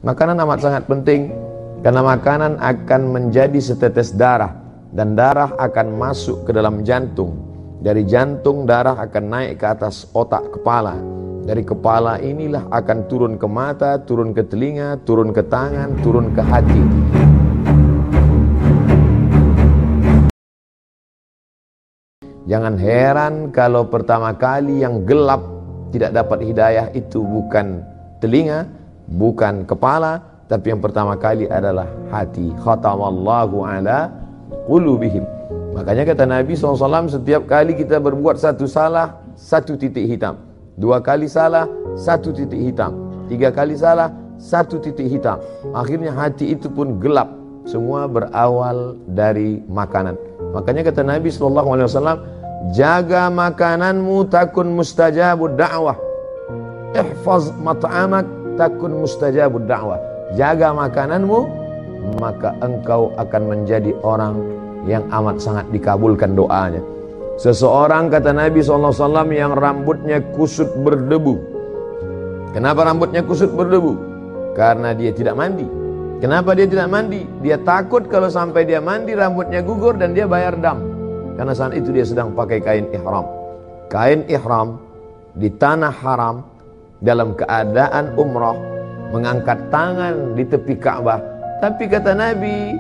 Makanan amat sangat penting, karena makanan akan menjadi setetes darah, dan darah akan masuk ke dalam jantung. Dari jantung darah akan naik ke atas otak kepala. Dari kepala inilah akan turun ke mata, turun ke telinga, turun ke tangan, turun ke hati. Jangan heran kalau pertama kali yang gelap tidak dapat hidayah itu bukan telinga, bukan kepala, tapi yang pertama kali adalah hati. Khatamallahu ala qulubihim. Makanya kata Nabi SAW, setiap kali kita berbuat satu salah, satu titik hitam. 2 kali salah, 1 titik hitam. 3 kali salah, 1 titik hitam. Akhirnya hati itu pun gelap. Semua berawal dari makanan. Makanya kata Nabi SAW, jaga makananmu takun mustajabud da'wah. Ihfaz mat'amak takun mustajabud da'wah. Jaga makananmu, maka engkau akan menjadi orang yang amat sangat dikabulkan doanya. Seseorang, kata Nabi SAW, yang rambutnya kusut berdebu. Kenapa rambutnya kusut berdebu? Karena dia tidak mandi. Kenapa dia tidak mandi? Dia takut kalau sampai dia mandi rambutnya gugur dan dia bayar dam. Karena saat itu dia sedang pakai kain ihram. Kain ihram di tanah haram, dalam keadaan umrah, mengangkat tangan di tepi Ka'bah. Tapi kata Nabi,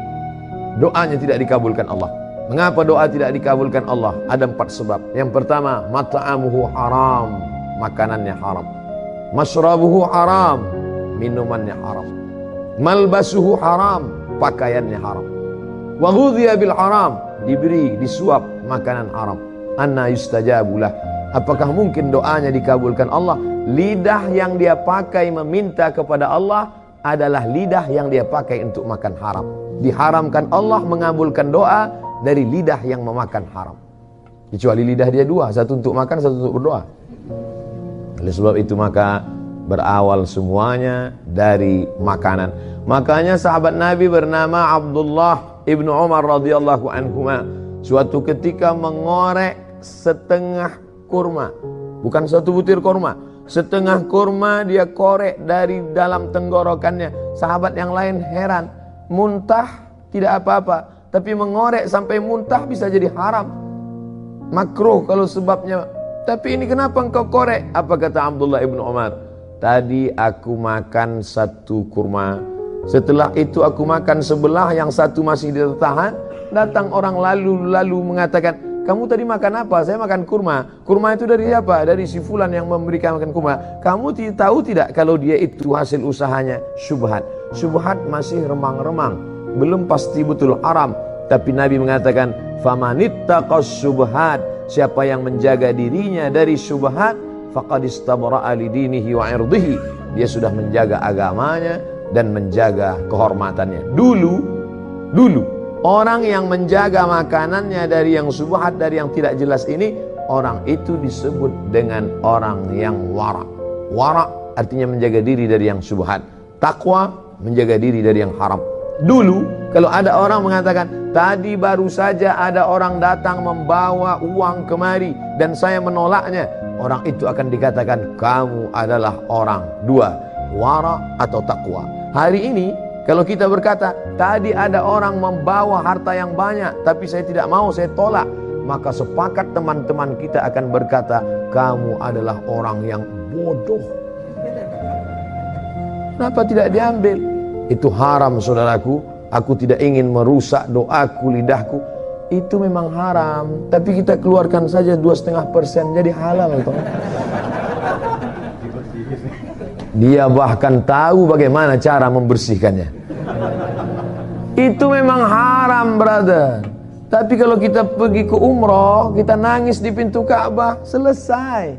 doanya tidak dikabulkan Allah. Mengapa doa tidak dikabulkan Allah? Ada 4 sebab. Yang pertama, mat'amuhu haram, makanannya haram. Mashrabuhu haram, minumannya haram. Malbasuhu haram, pakaiannya haram. Wa ghudhiya bil haram, diberi, disuap makanan haram. Anna yustajabulah. Apakah mungkin doanya dikabulkan Allah? Lidah yang dia pakai meminta kepada Allah adalah lidah yang dia pakai untuk makan haram. Diharamkan Allah mengabulkan doa dari lidah yang memakan haram. Kecuali lidah dia 2, satu untuk makan, satu untuk berdoa. Oleh sebab itu maka berawal semuanya dari makanan. Makanya sahabat Nabi bernama Abdullah ibnu Umar radhiyallahu anhuma suatu ketika mengorek setengah kurma, bukan satu butir kurma, setengah kurma dia korek dari dalam tenggorokannya. Sahabat yang lain heran, muntah tidak apa-apa, tapi mengorek sampai muntah bisa jadi haram, makruh kalau sebabnya. Tapi ini kenapa engkau korek? Apa kata Abdullah ibnu Umar? Tadi aku makan 1 kurma, setelah itu aku makan sebelah, yang 1 masih tertahan. Datang orang lalu mengatakan, kamu tadi makan apa? Saya makan kurma. Kurma itu dari apa? Dari si fulan yang memberikan makan kurma. Kamu tahu tidak kalau dia itu hasil usahanya syubhat? Syubhat masih remang-remang, belum pasti betul haram. Tapi Nabi mengatakan, famanittaqas syubhat, siapa yang menjaga dirinya dari syubhat, faqad istabra'a lidinihi wa 'irdihi, dia sudah menjaga agamanya dan menjaga kehormatannya. Dulu orang yang menjaga makanannya dari yang syubhat, dari yang tidak jelas ini, orang itu disebut dengan orang yang wara'. Wara' artinya menjaga diri dari yang syubhat. Takwa menjaga diri dari yang haram. Dulu kalau ada orang mengatakan, tadi baru saja ada orang datang membawa uang kemari dan saya menolaknya, orang itu akan dikatakan kamu adalah orang 2, wara atau takwa. Hari ini kalau kita berkata, tadi ada orang membawa harta yang banyak tapi saya tidak mau, saya tolak, maka sepakat teman-teman kita akan berkata, kamu adalah orang yang bodoh. Kenapa tidak diambil? Itu haram, saudaraku. Aku tidak ingin merusak doaku, lidahku. Itu memang haram, tapi kita keluarkan saja 2,5% jadi halal. Dia bahkan tahu bagaimana cara membersihkannya. Itu memang haram, brother. Tapi kalau kita pergi ke umroh, kita nangis di pintu Ka'bah, selesai.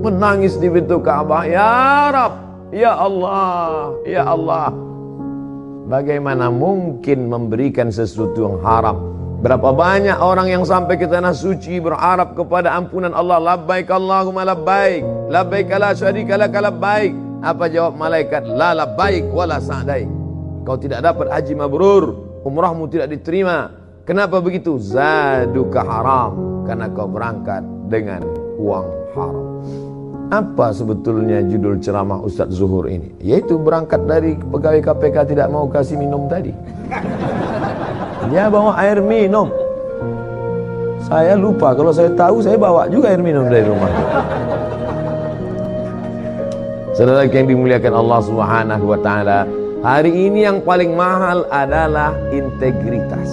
Menangis di pintu Ka'bah, ya Rabb, ya Allah, ya Allah. Bagaimana mungkin memberikan sesuatu yang haram? Berapa banyak orang yang sampai ke tanah suci berharap kepada ampunan Allah, labbaik Allahumma labbaik, labbaik la syarika lak labbaik. Apa jawab malaikat? La labbaik wala sa'daik. Kau tidak dapat haji mabrur, umrahmu tidak diterima. Kenapa begitu? Zaduka haram, karena kau berangkat dengan uang haram. Apa sebetulnya judul ceramah Ustadz Zuhur ini? Yaitu berangkat dari pegawai KPK tidak mau kasih minum tadi. Dia bawa air minum. Saya lupa, kalau saya tahu saya bawa juga air minum dari rumah. Saudara yang dimuliakan Allah Subhanahu wa taala, hari ini yang paling mahal adalah integritas.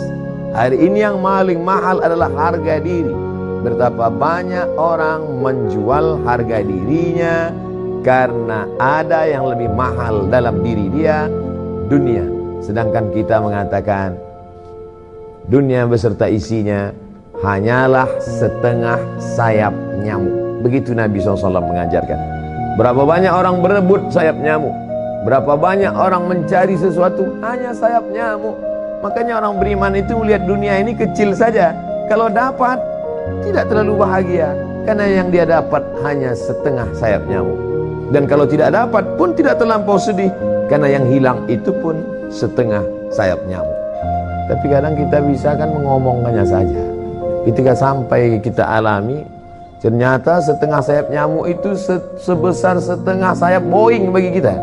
Hari ini yang paling mahal adalah harga diri. Betapa banyak orang menjual harga dirinya karena ada yang lebih mahal dalam diri dia, dunia. Sedangkan kita mengatakan dunia beserta isinya hanyalah setengah sayap nyamuk. Begitu Nabi SAW mengajarkan. Berapa banyak orang berebut sayap nyamuk, berapa banyak orang mencari sesuatu hanya sayap nyamuk. Makanya orang beriman itu melihat dunia ini kecil saja. Kalau dapat tidak terlalu bahagia, karena yang dia dapat hanya setengah sayap nyamuk. Dan kalau tidak dapat pun tidak terlampau sedih, karena yang hilang itu pun setengah sayap nyamuk. Tapi kadang kita bisa kan mengomongkannya saja. Ketika sampai kita alami, ternyata setengah sayap nyamuk itu sebesar setengah sayap Boeing bagi kita.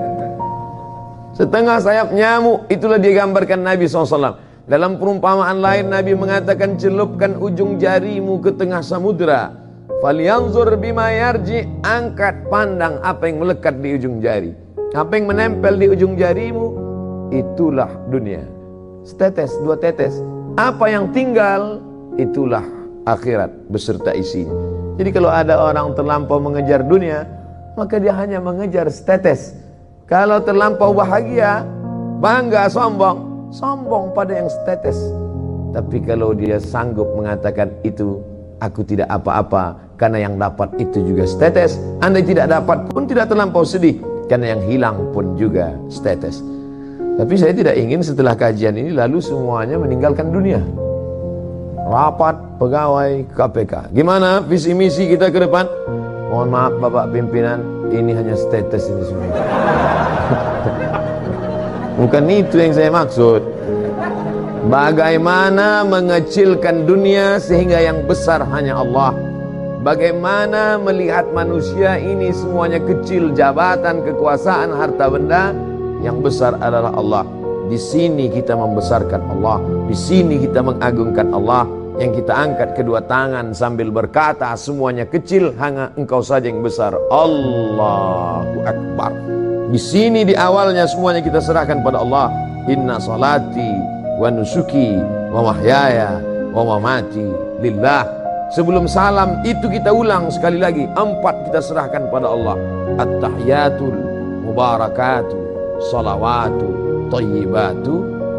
Setengah sayap nyamuk, itulah digambarkan Nabi SAW. Dalam perumpamaan lain Nabi mengatakan, celupkan ujung jarimu ke tengah samudra, falyanzur bima yarji, angkat pandang apa yang melekat di ujung jari. Apa yang menempel di ujung jarimu, itulah dunia. Setetes, dua tetes. Apa yang tinggal, itulah akhirat beserta isinya. Jadi kalau ada orang terlampau mengejar dunia, maka dia hanya mengejar setetes. Kalau terlampau bahagia, bangga, sombong pada yang setetes. Tapi kalau dia sanggup mengatakan itu, aku tidak apa-apa karena yang dapat itu juga setetes, andai tidak dapat pun tidak terlampau sedih karena yang hilang pun juga setetes. Tapi saya tidak ingin setelah kajian ini lalu semuanya meninggalkan dunia. Rapat pegawai KPK, gimana visi misi kita ke depan? Mohon maaf Bapak pimpinan, ini hanya status ini semua. Bukan itu yang saya maksud. Bagaimana mengecilkan dunia sehingga yang besar hanya Allah. Bagaimana melihat manusia ini semuanya kecil, jabatan, kekuasaan, harta benda, yang besar adalah Allah. Di sini kita membesarkan Allah, di sini kita mengagungkan Allah. Yang kita angkat kedua tangan sambil berkata semuanya kecil, hanya Engkau saja yang besar. Allahu Akbar. Di sini di awalnya semuanya kita serahkan pada Allah. Inna salati wa nusuki wa mahyaya wa mamati lillah. Sebelum salam itu kita ulang sekali lagi, 4 kita serahkan pada Allah. At-tahiyatul mubarakatu salawatu thayyibatu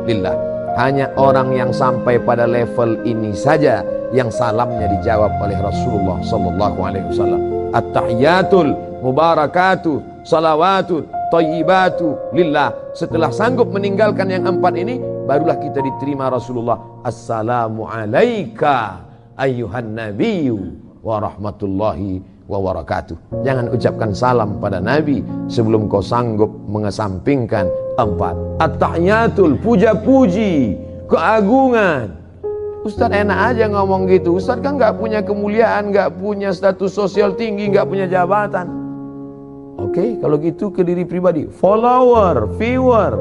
lillah. Hanya orang yang sampai pada level ini saja yang salamnya dijawab oleh Rasulullah sallallahu alaihi wasallam. At-tahiyatul mubarakatu salawatu thayyibatu lillah. Setelah sanggup meninggalkan yang 4 ini, barulah kita diterima Rasulullah. Assalamu alayka ayyuhan nabiyyu wa rahmatullahi wa barakatuh. Jangan ucapkan salam pada Nabi sebelum kau sanggup mengesampingkan 4. At-tahiyatul, puja-puji, keagungan. Ustaz enak aja ngomong gitu. Ustaz kan gak punya kemuliaan, gak punya status sosial tinggi, gak punya jabatan. Oke, kalau gitu ke diri pribadi, follower, viewer.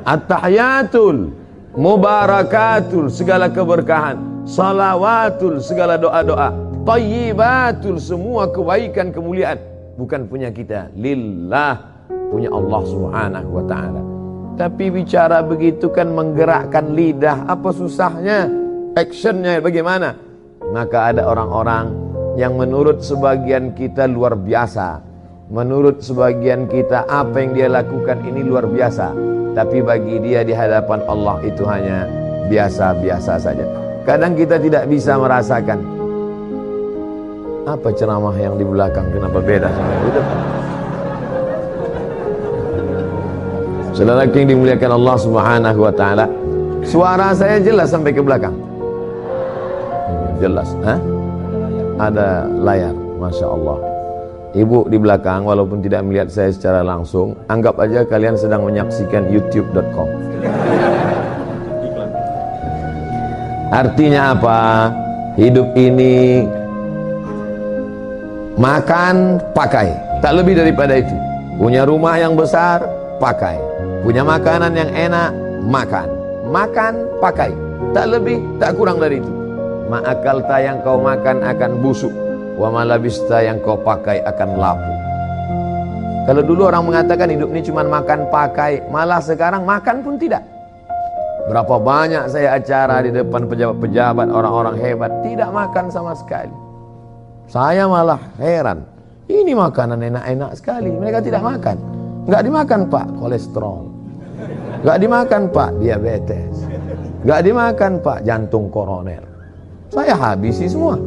At-tahiyatul mubarakatul, segala keberkahan. Salawatul, segala doa-doa. Thayyibatul, semua kebaikan kemuliaan bukan punya kita, lillah, punya Allah Subhanahu wa ta'ala. Tapi bicara begitu kan menggerakkan lidah, apa susahnya? Actionnya bagaimana? Maka ada orang-orang yang menurut sebagian kita luar biasa, menurut sebagian kita apa yang dia lakukan ini luar biasa, tapi bagi dia di hadapan Allah itu hanya biasa-biasa saja. Kadang kita tidak bisa merasakan apa ceramah yang di belakang, kenapa beda sama yang di depan. Saudara yang dimuliakan Allah Subhanahu wa ta'ala, suara saya jelas sampai ke belakang? Jelas, ada layar, Masya Allah. Ibu di belakang walaupun tidak melihat saya secara langsung, anggap aja kalian sedang menyaksikan youtube.com. Artinya apa? Hidup ini Makan, pakai, tak lebih daripada itu. Punya rumah yang besar, pakai. Punya makanan yang enak, makan. Makan, pakai, tak lebih, tak kurang dari itu. Ma'akalta yang kau makan akan busuk, wa malabista yang kau pakai akan lapuk. Kalau dulu orang mengatakan hidup ini cuma makan pakai, malah sekarang makan pun tidak. Berapa banyak saya acara di depan pejabat-pejabat, orang-orang hebat, tidak makan sama sekali. Saya malah heran, ini makanan enak-enak sekali, mereka tidak makan. Nggak dimakan Pak, kolesterol. Nggak dimakan Pak, diabetes. Nggak dimakan Pak, jantung koroner. Saya habisi semua.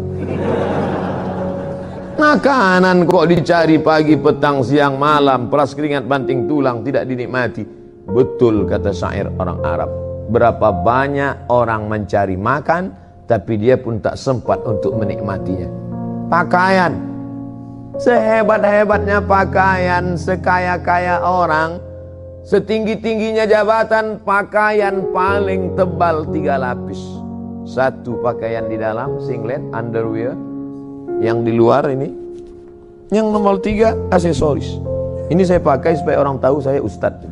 Makanan kok dicari pagi, petang, siang, malam, peras keringat, banting tulang, tidak dinikmati. Betul kata syair orang Arab. Berapa banyak orang mencari makan, tapi dia pun tak sempat untuk menikmatinya. Pakaian, sehebat-hebatnya pakaian, sekaya-kaya orang, setinggi-tingginya jabatan, pakaian paling tebal 3 lapis. Satu pakaian di dalam, singlet, underwear. Yang di luar ini, yang nomor 3 aksesoris. Ini saya pakai supaya orang tahu saya ustadz.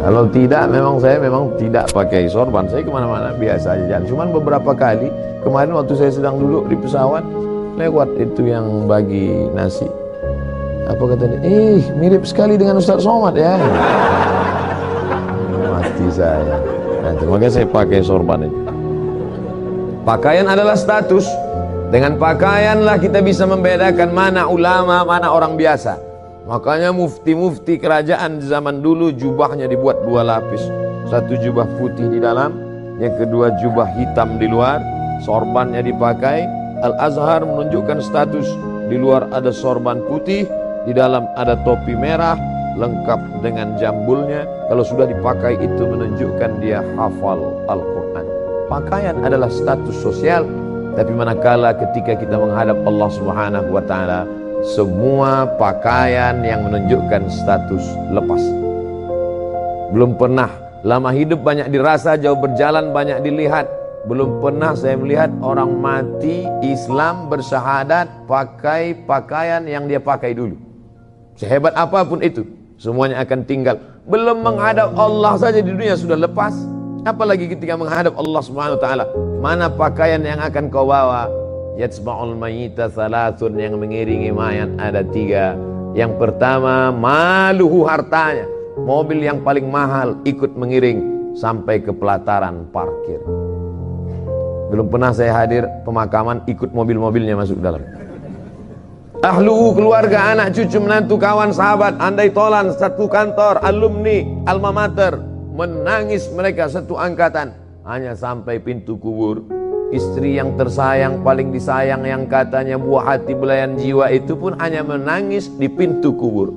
Kalau tidak, saya memang tidak pakai sorban. Saya kemana-mana biasa aja jalan. Cuman beberapa kali kemarin waktu saya sedang duduk di pesawat, lewat itu yang bagi nasi. Apa kata dia? Mirip sekali dengan Ustadz Somad ya. Mati saya. Nah, makanya saya pakai sorban itu. Pakaian adalah status. Dengan pakaianlah kita bisa membedakan mana ulama, mana orang biasa. Makanya mufti-mufti kerajaan di zaman dulu jubahnya dibuat 2 lapis. Satu jubah putih di dalam, yang kedua jubah hitam di luar. Sorbannya dipakai. Al-Azhar menunjukkan status. Di luar ada sorban putih, di dalam ada topi merah, lengkap dengan jambulnya. Kalau sudah dipakai itu menunjukkan dia hafal Al-Quran. Pakaian adalah status sosial, tapi manakala ketika kita menghadap Allah Subhanahu wa ta'ala, semua pakaian yang menunjukkan status lepas. Belum pernah, lama hidup banyak dirasa, jauh berjalan banyak dilihat. Belum pernah saya melihat orang mati Islam bersyahadat pakai pakaian yang dia pakai dulu. Sehebat apapun itu, semuanya akan tinggal. Belum menghadap Allah saja di dunia sudah lepas, apalagi ketika menghadap Allah Subhanahu wa ta'ala. Mana pakaian yang akan kau bawa? Yatsba'ul mayyita thalathun, yang mengiringi mayat ada 3. Yang pertama, maluhu, hartanya. Mobil yang paling mahal ikut mengiring sampai ke pelataran parkir. Belum pernah saya hadir pemakaman ikut mobil-mobilnya masuk dalam. Ahluhu, keluarga, anak, cucu, menantu, kawan, sahabat, andai tolan, satu kantor, alumni, alma mater. Menangis mereka satu angkatan, hanya sampai pintu kubur. Istri yang tersayang, paling disayang, yang katanya buah hati belayan jiwa, itu pun hanya menangis di pintu kubur.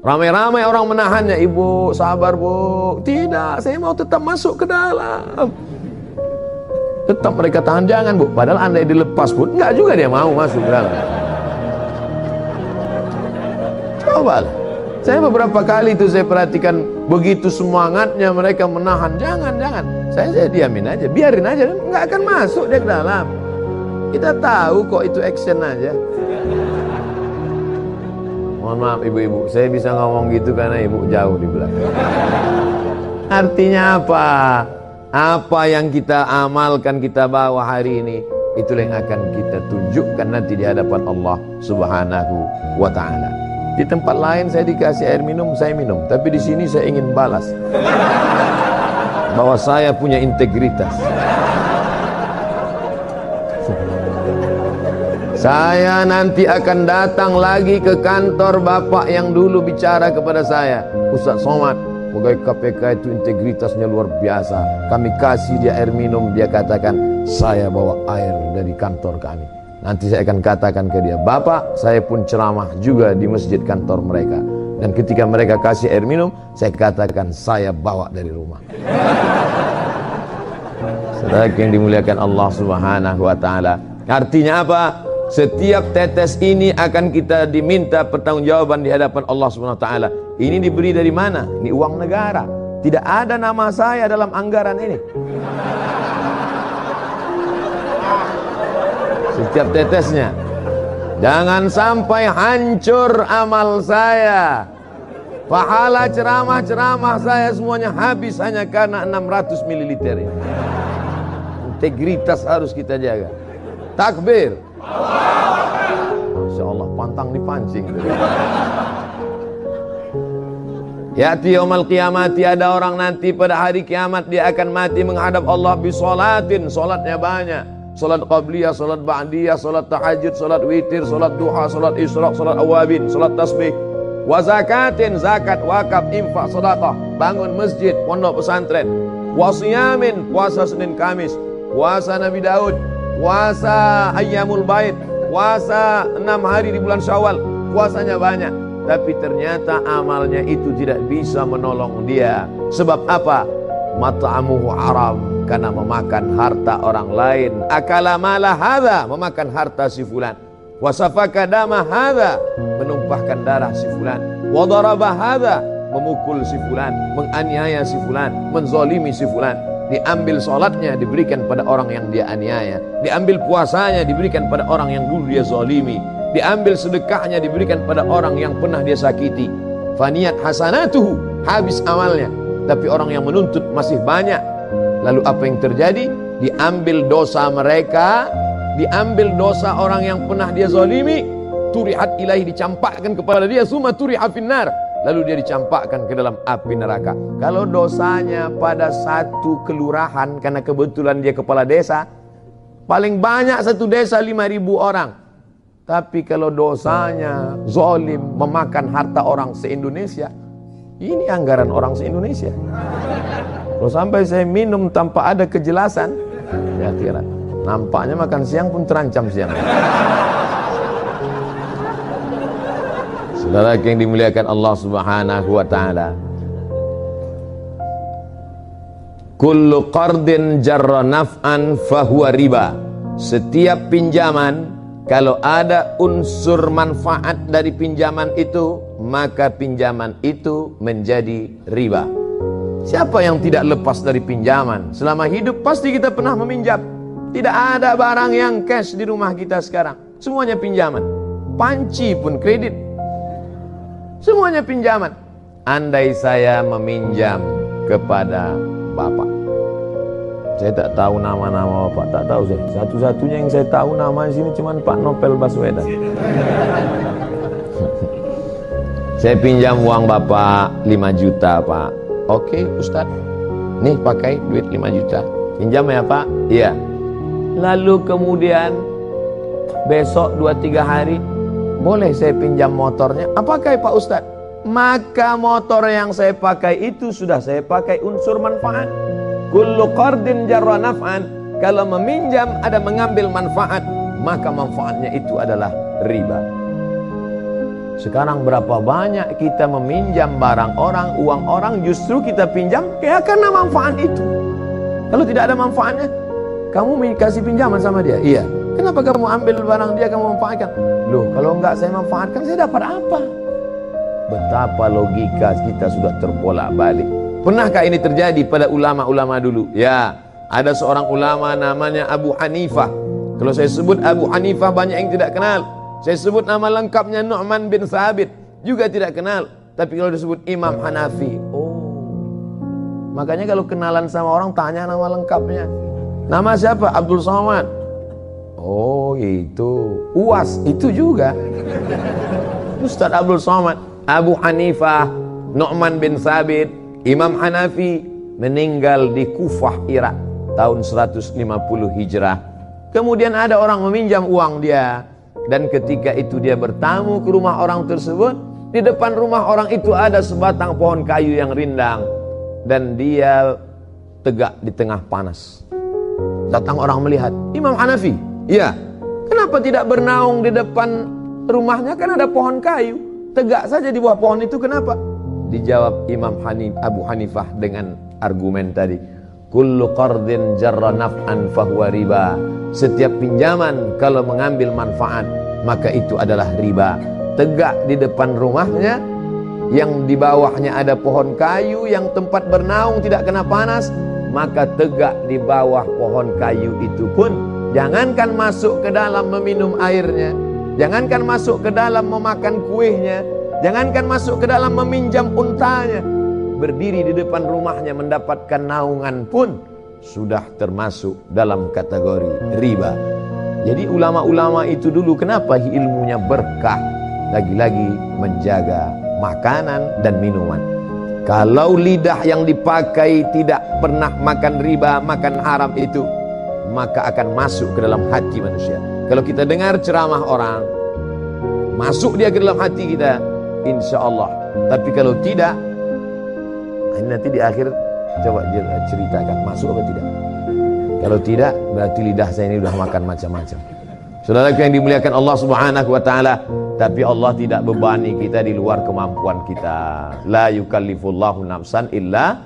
Ramai-ramai orang menahannya. Ibu sabar bu. Tidak, saya mau tetap masuk ke dalam. Tetap mereka tahan, jangan bu. Padahal andai dilepas pun enggak juga dia mau masuk ke dalam. Cobalah. Saya beberapa kali itu saya perhatikan, begitu semangatnya mereka menahan. Jangan. Saya diamin aja, biarin aja, nggak akan masuk dia ke dalam. Kita tahu kok itu action aja. Mohon maaf ibu-ibu, saya bisa ngomong gitu karena ibu jauh di belakang. Artinya apa? Apa yang kita amalkan, kita bawa hari ini, itulah yang akan kita tunjukkan nanti di hadapan Allah Subhanahu wa ta'ala. Di tempat lain saya dikasih air minum, saya minum. Tapi di sini saya ingin balas bahwa saya punya integritas. Saya nanti akan datang lagi ke kantor bapak yang dulu bicara kepada saya, Ustadz Somad, pegawai KPK itu integritasnya luar biasa. Kami kasih dia air minum, dia katakan, saya bawa air dari kantor kami. Nanti saya akan katakan ke dia, Bapak, saya pun ceramah juga di masjid kantor mereka. Dan ketika mereka kasih air minum, saya katakan, saya bawa dari rumah. Saudara yang dimuliakan Allah Subhanahu wa ta'ala. Artinya apa? Setiap tetes ini akan kita diminta pertanggungjawaban di hadapan Allah Subhanahu wa ta'ala. Ini diberi dari mana? Ini uang negara. Tidak ada nama saya dalam anggaran ini. setiap tetesnya. Jangan sampai hancur amal saya. Pahala ceramah-ceramah saya semuanya habis hanya karena 600 ml ya. Integritas harus kita jaga. Takbir. Masya Allah, pantang dipancing. Ya'ti yaumal qiyamati, ada orang nanti pada hari kiamat dia akan mati menghadap Allah bisolatin, solatnya banyak. Solat qabliyah, solat ba'diyah, solat tahajud, solat witir, solat duha, solat isyraq, solat awabin, solat tasbih. Wa zakatin, zakat, wakaf, infak, sedekah, bangun masjid, pondok pesantren. Wa siyamin, puasa Senin Kamis, puasa Nabi Daud, puasa ayyamul bait, puasa 6 hari di bulan Syawal, puasanya banyak. Tapi ternyata amalnya itu tidak bisa menolong dia. Sebab apa? Mat'amuhu haram, karena memakan harta orang lain. Akala mala hadza, memakan harta si fulan. Wa safaka dama hadza, menumpahkan darah si fulan. Wa daraba hadza, memukul si fulan, menganiaya si fulan, menzalimi si fulan. Diambil salatnya diberikan pada orang yang dia aniaya. Diambil puasanya diberikan pada orang yang dulu dia zalimi. Diambil sedekahnya diberikan pada orang yang pernah dia sakiti. Faniyat hasanatuhu, habis amalnya. Tapi orang yang menuntut masih banyak. Lalu apa yang terjadi? Diambil dosa mereka, diambil dosa orang yang pernah dia zalimi, turihat ilahi, dicampakkan kepada dia, summa turiha finnar, lalu dia dicampakkan ke dalam api neraka. Kalau dosanya pada satu kelurahan, karena kebetulan dia kepala desa, paling banyak satu desa 5.000 orang. Tapi kalau dosanya zalim, memakan harta orang se-Indonesia, ini anggaran orang se-Indonesia. Kalau sampai saya minum tanpa ada kejelasan, ya kira nampaknya makan siang pun terancam siang. Saudara yang dimuliakan Allah Subhanahu wa taala, kullu qardin jarra naf'an fahuwa riba. Setiap pinjaman kalau ada unsur manfaat dari pinjaman itu, maka pinjaman itu menjadi riba. Siapa yang tidak lepas dari pinjaman? Selama hidup pasti kita pernah meminjam. Tidak ada barang yang cash di rumah kita sekarang. Semuanya pinjaman. Panci pun kredit. Semuanya pinjaman. Andai saya meminjam kepada Bapak, saya tak tahu nama-nama Bapak, tak tahu saya. Satu-satunya yang saya tahu nama di sini cuma Pak Novel Baswedan. Saya pinjam uang Bapak 5 juta Pak. Oke Ustadz, nih pakai duit 5 juta. Pinjam ya Pak? Iya. Lalu kemudian besok 2-3 hari, boleh saya pinjam motornya? Apakah Pak Ustadz? Maka motor yang saya pakai itu sudah saya pakai unsur manfaat. Kullu qardin jarra naf'an, kalau meminjam ada mengambil manfaat, maka manfaatnya itu adalah riba. Sekarang berapa banyak kita meminjam barang orang, uang orang, justru kita pinjam ya karena manfaat itu. Kalau tidak ada manfaatnya, kamu kasih pinjaman sama dia, iya. Kenapa kamu ambil barang dia, kamu manfaatkan? Loh, kalau enggak saya manfaatkan, saya dapat apa? Betapa logika kita sudah terbolak-balik. Pernahkah ini terjadi pada ulama-ulama dulu? Ya, ada seorang ulama namanya Abu Hanifah. Kalau saya sebut Abu Hanifah banyak yang tidak kenal. Saya sebut nama lengkapnya Nu'man bin Thabit, juga tidak kenal. Tapi kalau disebut Imam Hanafi, oh. Makanya kalau kenalan sama orang tanya nama lengkapnya. Nama siapa? Abdul Somad. Oh, itu. UAS, itu juga. Ustaz Abdul Somad. Abu Hanifah, Nu'man bin Thabit, Imam Hanafi meninggal di Kufah, Irak tahun 150 Hijrah. Kemudian ada orang meminjam uang dia, dan ketika itu dia bertamu ke rumah orang tersebut. Di depan rumah orang itu ada sebatang pohon kayu yang rindang, dan dia tegak di tengah panas. Datang orang melihat, Imam Hanafi, iya, kenapa tidak bernaung di depan rumahnya? Kan ada pohon kayu, tegak saja di bawah pohon itu, kenapa? Dijawab Abu Hanifah dengan argumen tadi, kullu qardin jarra naf'an fahuwa riba. Setiap pinjaman kalau mengambil manfaat, maka itu adalah riba. Tegak di depan rumahnya, yang di bawahnya ada pohon kayu, yang tempat bernaung tidak kena panas, maka tegak di bawah pohon kayu itu pun Jangankan masuk ke dalam meminum airnya, jangankan masuk ke dalam memakan kuehnya, jangankan masuk ke dalam meminjam untanya, berdiri di depan rumahnya mendapatkan naungan pun sudah termasuk dalam kategori riba. Jadi ulama-ulama itu dulu kenapa ilmunya berkah? Lagi-lagi menjaga makanan dan minuman. Kalau lidah yang dipakai tidak pernah makan riba, makan haram itu, maka akan masuk ke dalam hati manusia. Kalau kita dengar ceramah orang, masuk dia ke dalam hati kita, insya Allah. Tapi kalau tidak, nanti di akhir coba ceritakan masuk apa tidak. Kalau tidak, berarti lidah saya ini sudah makan macam-macam. Saudaraku yang dimuliakan Allah Subhanahu wa taala, tapi Allah tidak bebani kita di luar kemampuan kita. La yukallifullahu nafsan illa